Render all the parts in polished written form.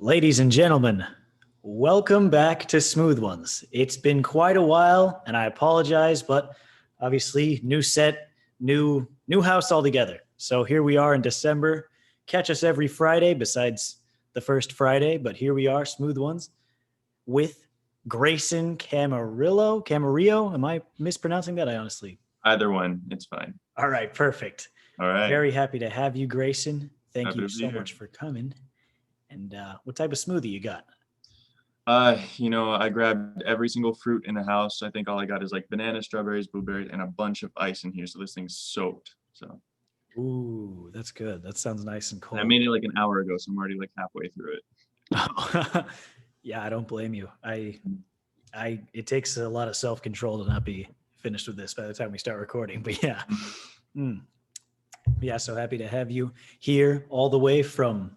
Ladies and gentlemen, welcome back to Smooth Ones. It's been quite a while, and I apologize, but obviously, new set, new house altogether. So here we are in December. Catch us every Friday, besides the first Friday, but here we are, Smooth Ones, with Graesyn Camarillo. Am I mispronouncing that? I honestly. Either one, it's fine. All right, perfect. All right. Very happy to have you, Graesyn. Thank Happy you to be so here. much for coming. And what type of smoothie you got? I grabbed every single fruit in the house. I think all I got is like banana, strawberries, blueberries, and a bunch of ice in here. So this thing's soaked. So Ooh, that's good. That sounds nice and cold. I made it like an hour ago, so I'm already like halfway through it. Yeah, I don't blame you. It takes a lot of self-control to not be finished with this by the time we start recording. But yeah. Yeah, so happy to have you here all the way from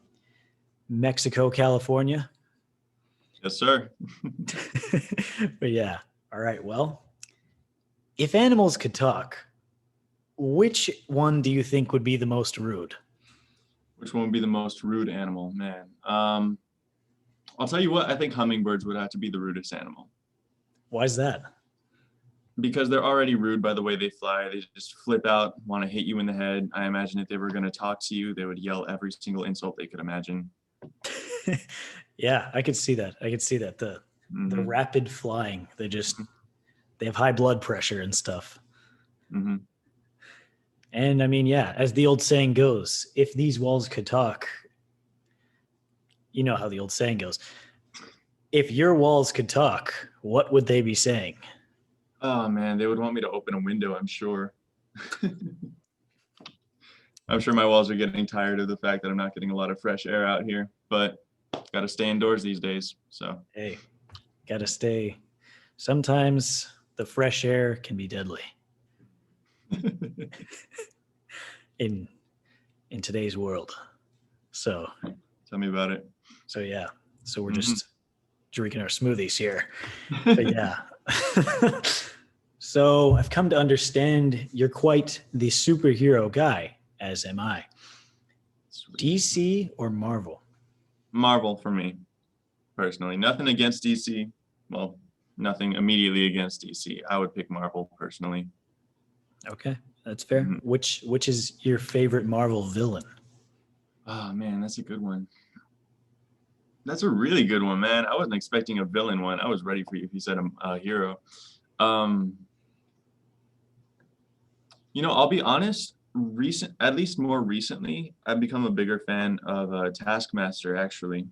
Mexico, California. Yes, sir. But yeah. All right. Well, if animals could talk, which one do you think would be the most rude? Which one would be the most rude animal? Man. I'll tell you what, I think hummingbirds would have to be the rudest animal. Why is that? Because they're already rude by the way they fly. They just flip out, want to hit you in the head. I imagine if they were going to talk to you, they would yell every single insult they could imagine. Yeah, I could see that. The rapid flying, they have high blood pressure and stuff. Mm-hmm. And I mean, yeah, as the old saying goes, if these walls could talk, you know how the old saying goes. If your walls could talk, what would they be saying? Oh man, they would want me to open a window, I'm sure. I'm sure my walls are getting tired of the fact that I'm not getting a lot of fresh air out here, but got to stay indoors these days. So hey, got to stay. Sometimes the fresh air can be deadly. in today's world. So tell me about it. So yeah. So we're just drinking our smoothies here. But yeah. So I've come to understand you're quite the superhero guy, as am I. Sweet. DC or Marvel? Marvel for me, personally. Nothing against DC. Well, nothing immediately against DC. I would pick Marvel personally. Okay, that's fair. Which is your favorite Marvel villain? Oh man, that's a good one. That's a really good one, man. I wasn't expecting a villain one. I was ready for you if you said a hero. I'll be honest. At least more recently, I've become a bigger fan of Taskmaster. Actually,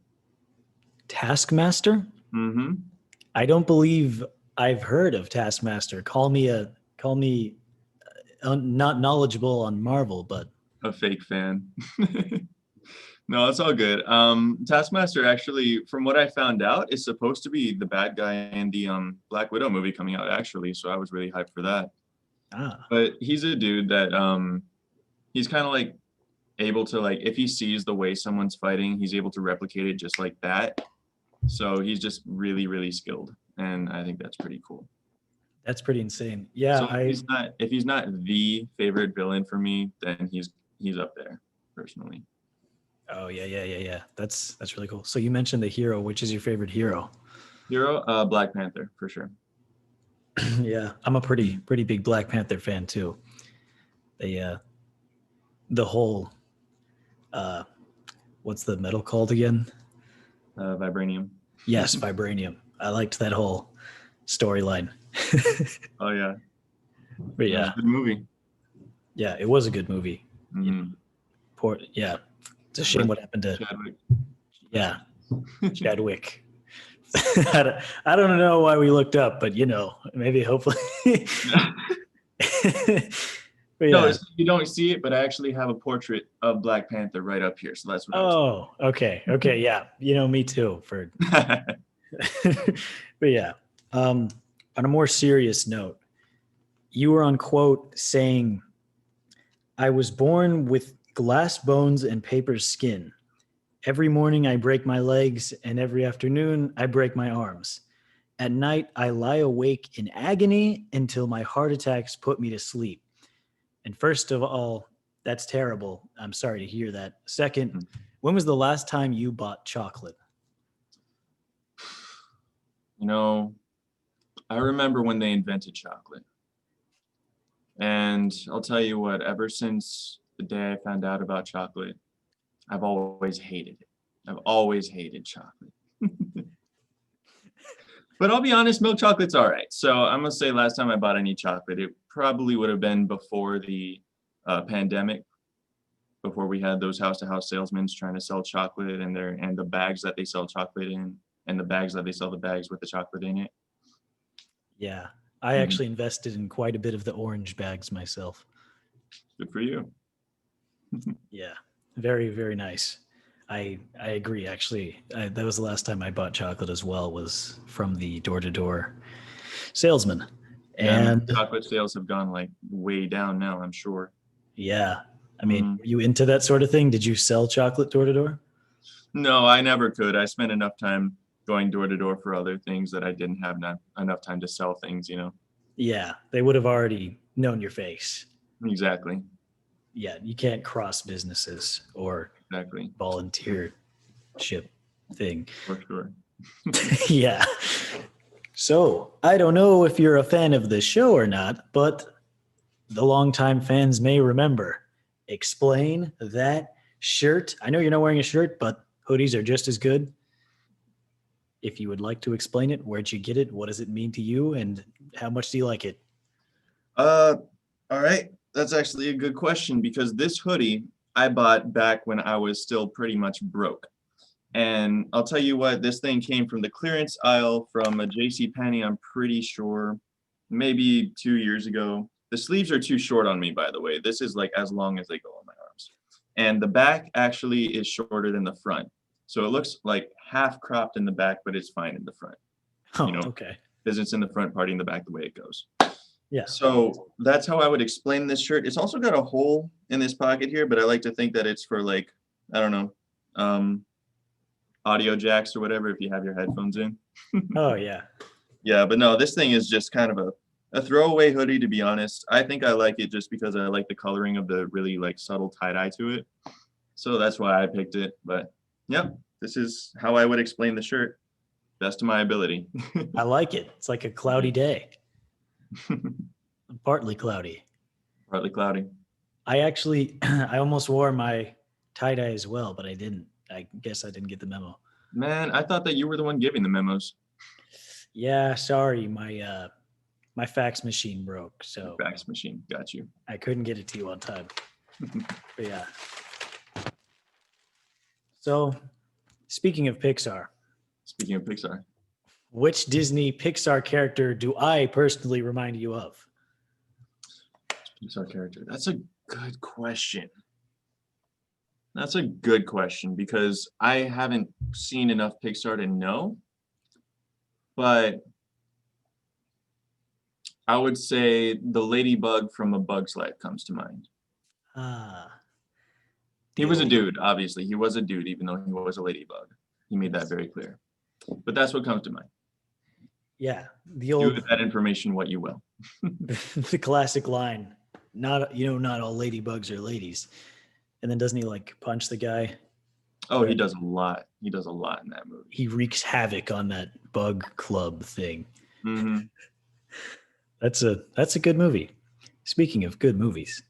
Taskmaster? Mm-hmm. I don't believe I've heard of Taskmaster. Call me not knowledgeable on Marvel, but a fake fan. No, it's all good. Taskmaster actually, from what I found out, is supposed to be the bad guy in the Black Widow movie coming out, actually. So I was really hyped for that. But he's a dude that he's kind of like able to, like, if he sees the way someone's fighting, he's able to replicate it just like that. So he's just really, really skilled. And I think that's pretty cool. That's pretty insane. Yeah. So if he's not the favorite villain for me, then he's up there personally. Oh yeah. That's really cool. So you mentioned the hero. Which is your favorite hero? Black Panther for sure. Yeah, I'm a pretty big Black Panther fan too. The whole what's the metal called again? Vibranium. Yes, Vibranium. I liked that whole storyline. Oh yeah. But yeah, it was a good movie. Yeah, it was a good movie. Yeah. It's a shame what happened to Chadwick. Yeah, Chadwick. I don't know why we looked up, but maybe hopefully. But yeah. No, you don't see it, but I actually have a portrait of Black Panther right up here, so that's what. Oh, okay, yeah. Me too. But yeah. On a more serious note, you were on quote saying, "I was born with glass bones and paper skin. Every morning I break my legs, and every afternoon I break my arms. At night I lie awake in agony until my heart attacks put me to sleep." And first of all, that's terrible. I'm sorry to hear that. Second, when was the last time you bought chocolate? You know, I remember when they invented chocolate. And I'll tell you what, ever since the day I found out about chocolate, I've always hated it. I've always hated chocolate. But I'll be honest, milk chocolate's all right. So I'm gonna say last time I bought any chocolate, it probably would have been before the pandemic, before we had those house-to-house salesmen trying to sell chocolate and the bags that they sell chocolate in, and the bags that they sell the bags with the chocolate in it. Yeah. I Mhm. actually invested in quite a bit of the orange bags myself. Good for you. Yeah. Very, very nice. I agree. Actually, that was the last time I bought chocolate as well, was from the door-to-door salesman. Yeah, man, And chocolate sales have gone like way down now, I'm sure. yeah, I mean, Mhm. were you into that sort of thing? Did you sell chocolate door to door? No, I never could. I spent enough time going door to door for other things that I didn't have not enough time to sell things, you know? Yeah, they would have already known your face. Exactly. Yeah, you can't cross businesses or Exactly. volunteership thing. For sure. Yeah. So I don't know if you're a fan of the show or not, but the longtime fans may remember. Explain that shirt. I know you're not wearing a shirt, but hoodies are just as good. If you would like to explain it, where'd you get it? What does it mean to you? And how much do you like it? Uh, all right. That's actually a good question because this hoodie I bought back when I was still pretty much broke. And I'll tell you what, this thing came from the clearance aisle from a J.C. Penney, I'm pretty sure, maybe 2 years ago. The sleeves are too short on me, by the way. This is like as long as they go on my arms. And the back actually is shorter than the front. So it looks like half cropped in the back, but it's fine in the front, you Oh, know, okay. because it's in the front party in the back the way it goes. Yeah. So that's how I would explain this shirt. It's also got a hole in this pocket here, but I like to think that it's for like, I don't know, um, audio jacks or whatever if you have your headphones in. Oh, yeah. Yeah, but no, this thing is just kind of a throwaway hoodie, to be honest. I think I like it just because I like the coloring of the really like subtle tie-dye to it. So that's why I picked it. But yep, this is how I would explain the shirt, best of my ability. I like it. It's like a cloudy day, partly cloudy. Partly cloudy. I actually, I almost wore my tie dye as well, but I didn't. I guess I didn't get the memo. Man, I thought that you were the one giving the memos. Yeah, sorry, my fax machine broke, so Fax machine, got you. I couldn't get it to you on time. But yeah. So, speaking of Pixar, Speaking of Pixar. which Disney Pixar character do I personally remind you of? Pixar character. That's a good question. That's a good question because I haven't seen enough Pixar to know. But I would say the ladybug from A Bug's Life comes to mind. Ah, He the was a old, dude, obviously. He was a dude, even though he was a ladybug. He made that yes. very clear. But that's what comes to mind. Yeah, the Do old, with that information what you will. the classic line. Not not all ladybugs are ladies. And then doesn't he like punch the guy? Oh, Or he does a lot. He does a lot in that movie. he wreaks havoc on that bug club thing. Hmm. That's a good movie. Speaking of good movies,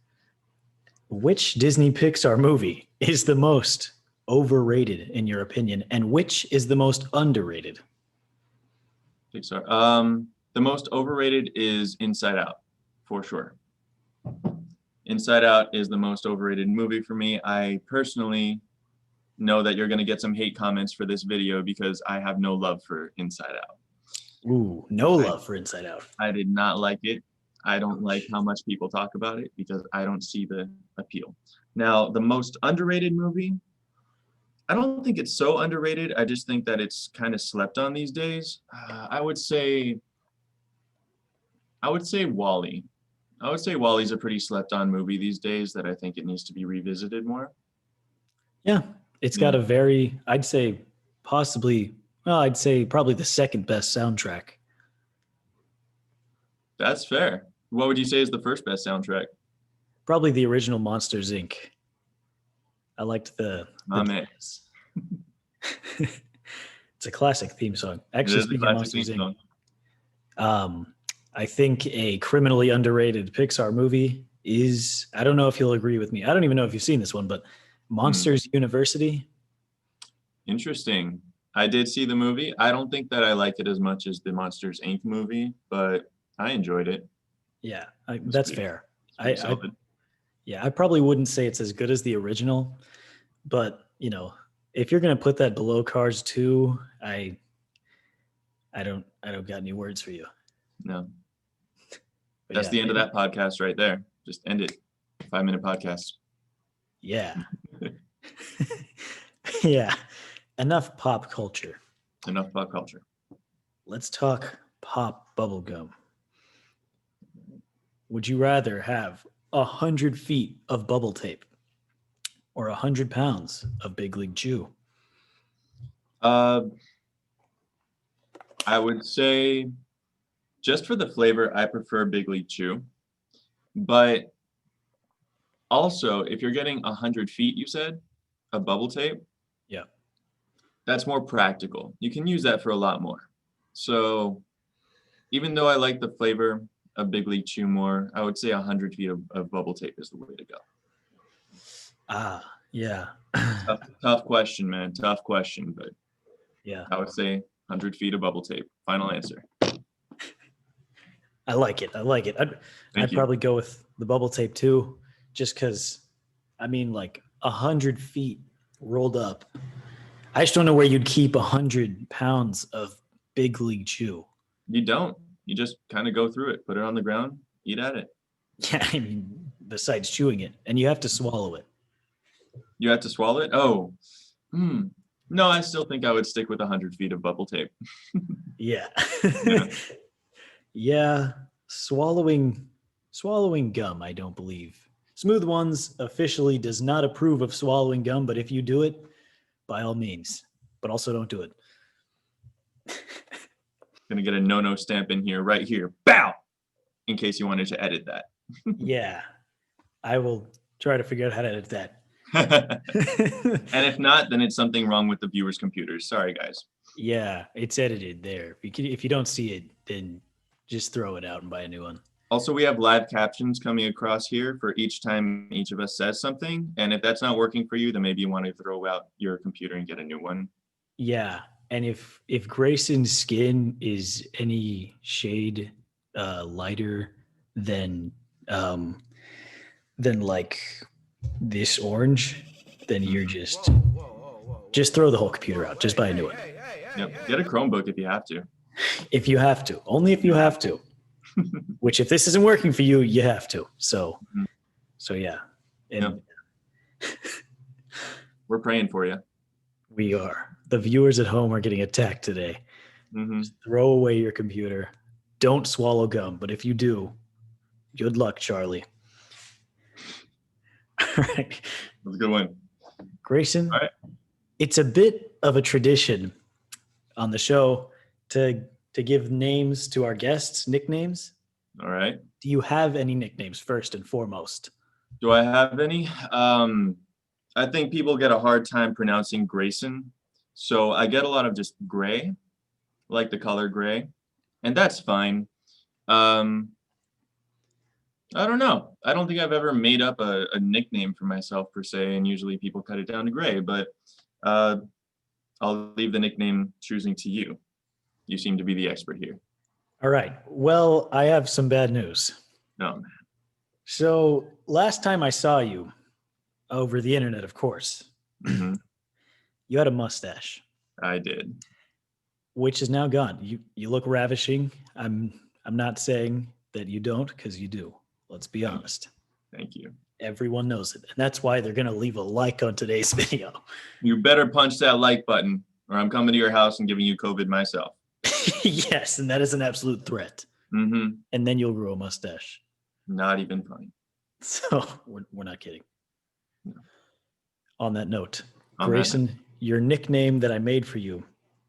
which Disney Pixar movie is the most overrated in your opinion, and which is the most underrated? Pixar. The most overrated is Inside Out, for sure. Inside Out is the most overrated movie for me. I personally know that you're going to get some hate comments for this video because I have no love for Inside Out. Ooh, no I, love for Inside Out. I did not like it. I don't like Ouch. how much people talk about it because I don't see the appeal. Now, the most underrated movie, I don't think it's so underrated. I just think that it's kind of slept on these days. I would say Wall-E. I would say Wall-E's a pretty slept on movie these days that I think it needs to be revisited more. Yeah, it's Yeah, got a very, I'd say, possibly, well, I'd say probably the second best soundtrack. that's fair. What would you say is the first best soundtrack? Probably the original Monsters Inc. I liked the My man. jazz. It's It's a classic theme song. It Actually, is a speaking of classic Monsters theme Inc., song. I think a criminally underrated Pixar movie is, I don't know if you'll agree with me. I don't even know if you've seen this one, but Hmm. Monsters University. Interesting. I did see the movie. I don't think that I like it as much as the Monsters Inc. movie, but I enjoyed it. Yeah, It's that's pretty, fair. it's pretty solid. Yeah, I probably wouldn't say it's as good as the original, but if you're gonna put that below Cars 2, I don't got any words for you. No, But that's yeah, the end of that podcast right there. Just end it. 5-minute podcast. yeah, yeah. Enough pop culture. Enough pop culture. Let's talk pop bubblegum. Would you rather have 100 feet of bubble tape or 100 pounds of Big League Chew? Uh, I would say just for the flavor, I prefer Big League Chew. But also, if you're getting 100 feet, you said, of bubble tape, Yeah. that's more practical. You can use that for a lot more. So even though I like the flavor of Big League Chew more, I would say 100 feet of bubble tape is the way to go. Yeah. Tough question, man. Tough question, but Yeah. I would say 100 feet of bubble tape. Final answer. I like it. Thank I'd you. probably go with the bubble tape too, just because, I mean, like 100 feet rolled up. I just don't know where you'd keep 100 pounds of Big League Chew. You don't. You just kind of go through it, put it on the ground, eat at it. Yeah, I mean, besides chewing it, and you have to swallow it. You have to swallow it? Oh, no, I still think I would stick with 100 feet of bubble tape. Yeah. Yeah. Yeah. Swallowing gum, I don't believe. Smooth Ones officially does not approve of swallowing gum, but if you do it, by all means. But also don't do it. Gonna get a no stamp in here, right here. Bow! In case you wanted to edit that. Yeah. I will try to figure out how to edit that. And if not, then it's something wrong with the viewers' computers. Sorry, guys. Yeah, it's edited there. If you don't see it, then just throw it out and buy a new one. Also, we have live captions coming across here for each time each of us says something. And if that's not working for you, then maybe you want to throw out your computer and get a new one. Yeah, and if Grayson's skin is any shade lighter than like this orange, then you're just throw the whole computer out. Just buy a new one. Yep. Get a Chromebook if you have to. If you have to, only if you have to. Which, if this isn't working for you, you have to. So yeah, and we're praying for you. we are. The viewers at home are getting attacked today. Just throw away your computer. Don't swallow gum, but if you do, good luck, Charlie. All right. That's a good one. Grayson, All right. It's a bit of a tradition on the show to give names to our guests, nicknames. All right. Do you have any nicknames first and foremost? Do I have any? I think people get a hard time pronouncing Graesyn. So I get a lot of just gray, like the color gray, and that's fine. I don't know. I don't think I've ever made up a nickname for myself per se, and usually people cut it down to gray, but I'll leave the nickname choosing to you. You seem to be the expert here. All right. Well, I have some bad news. No, man. So last time I saw you over the internet, of course, you had a mustache. I did. Which is now gone. You look ravishing. I'm not saying that you don't, because you do. Let's be honest. Thank you. Everyone knows it. And that's why they're going to leave a like on today's video. You better punch that like button, or I'm coming to your house and giving you COVID myself. Yes, and that is an absolute threat. And then you'll grow a mustache. Not even funny. So we're not kidding. No. On that note, Grayson, your nickname that I made for you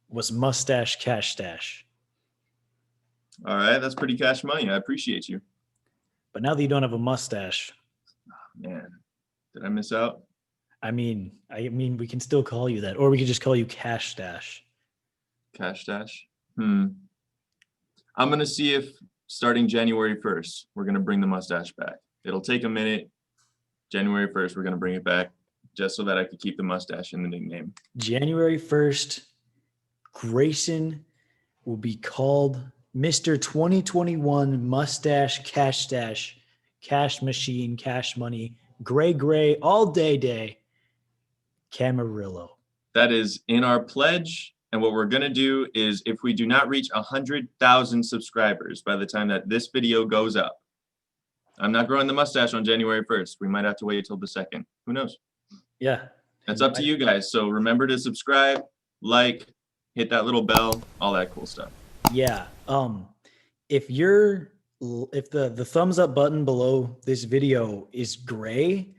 was Mustache Cash Stash. All right, that's pretty cash money. I appreciate you. But now that you don't have a mustache, man, did I miss out? I mean, we can still call you that, or we could just call you Cash Stash. Cash stash. I'm gonna see if starting January 1st, we're gonna bring the mustache back. It'll take a minute. January 1st, we're gonna bring it back just so that I could keep the mustache in the nickname. January 1st, Graesyn will be called Mr. 2021 Mustache Cash Stash, Cash Machine, Cash Money, Gray, all day, Camarillo. That is in our pledge. And what we're gonna do is if we do not reach 100,000 subscribers by the time that this video goes up, I'm not growing the mustache on January 1st. We might have to wait till the 2nd. Who knows? Yeah. That's up to you guys. So remember to subscribe, like, hit that little bell, all that cool stuff. Yeah. If the thumbs up button below this video is gray,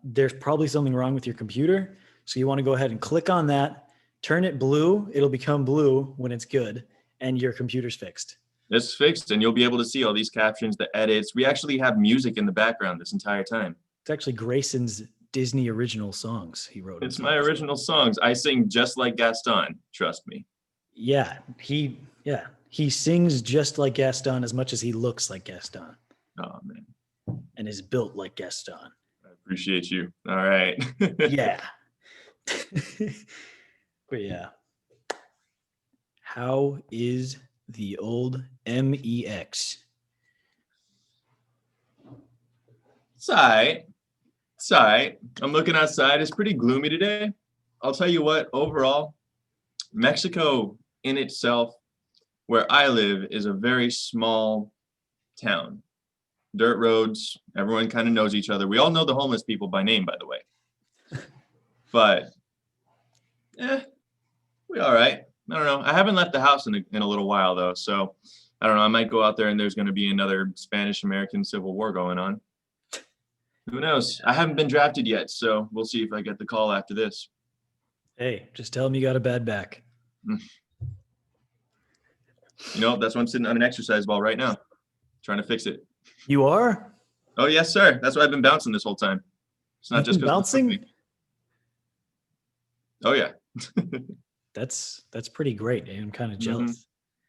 there's probably something wrong with your computer. So you want to go ahead and click on that, turn it blue. It'll become blue when it's good, and your computer's fixed. It's fixed, and you'll be able to see all these captions, the edits. We actually have music in the background this entire time. It's actually Grayson's Disney original songs he wrote. It's my original songs. I sing just like Gaston, trust me. Yeah, he sings just like Gaston as much as he looks like Gaston. Oh man. And is built like Gaston. I appreciate you. All right. Yeah. But yeah. How is the old MEX? It's all right. It's all right. I'm looking outside. It's pretty gloomy today. I'll tell you what, overall, Mexico in itself, where I live, is a very small town. Dirt roads, everyone kind of knows each other. We all know the homeless people by name, by the way. But, we all right. I don't know. I haven't left the house in a little while, though. So, I don't know. I might go out there and there's going to be another Spanish-American Civil War going on. Who knows? I haven't been drafted yet, so we'll see if I get the call after this. Hey, just tell him you got a bad back. You know, that's why I'm sitting on an exercise ball right now, trying to fix it. You are? Oh, yes, sir. That's why I've been bouncing this whole time. It's not just bouncing. Oh, yeah. That's pretty great. I'm kind of jealous.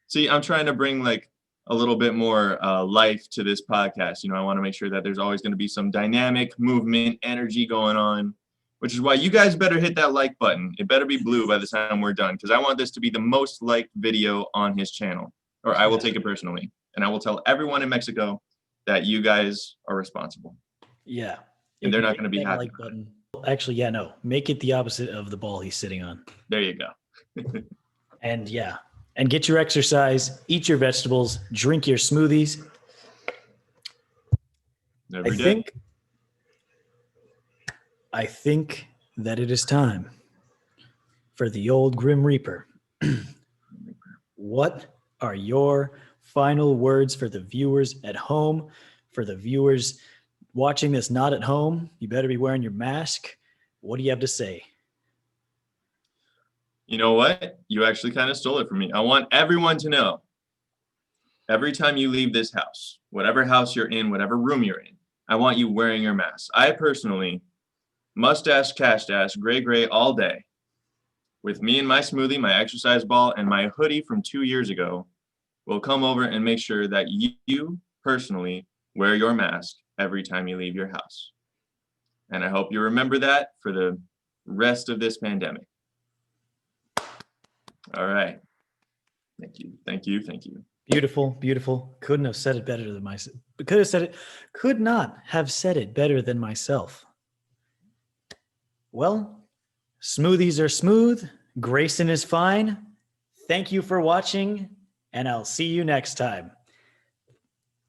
See, I'm trying to bring like a little bit more life to this podcast. You know, I want to make sure that there's always going to be some dynamic movement, energy going on, which is why you guys better hit that like button. It better be blue by the time we're done, because I want this to be the most liked video on his channel, or I will take it personally. And I will tell everyone in Mexico that you guys are responsible. Yeah. And they're not going to be happy. Like button. Actually, yeah, no. Make it the opposite of the ball he's sitting on. There you go. And yeah. And get your exercise, eat your vegetables, drink your smoothies. Every day. I think that it is time for the old Grim Reaper. What are your final words for the viewers at home? For the viewers watching this not at home, you better be wearing your mask. What do you have to say? You know what? You actually kind of stole it from me. I want everyone to know, every time you leave this house, whatever house you're in, whatever room you're in, I want you wearing your mask. I personally, mustache, cash dash, gray all day, with me and my smoothie, my exercise ball, and my hoodie from 2 years ago, will come over and make sure that you personally wear your mask every time you leave your house. And I hope you remember that for the rest of this pandemic. All right. Thank you. Beautiful. Couldn't have said it better than myself. Could not have said it better than myself. Well, smoothies are smooth. Graesyn is fine. Thank you for watching, and I'll see you next time.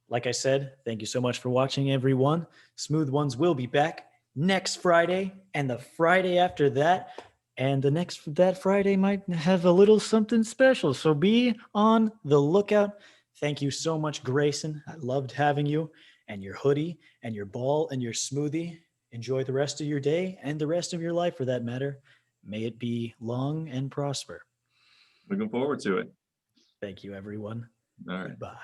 Like I said, thank you so much for watching, everyone. Smooth Ones will be back next Friday and the Friday after that. And that Friday might have a little something special. So be on the lookout. Thank you so much, Graesyn. I loved having you and your hoodie and your ball and your smoothie. Enjoy the rest of your day and the rest of your life for that matter. May it be long and prosper. Looking forward to it. Thank you, everyone. All right. Goodbye.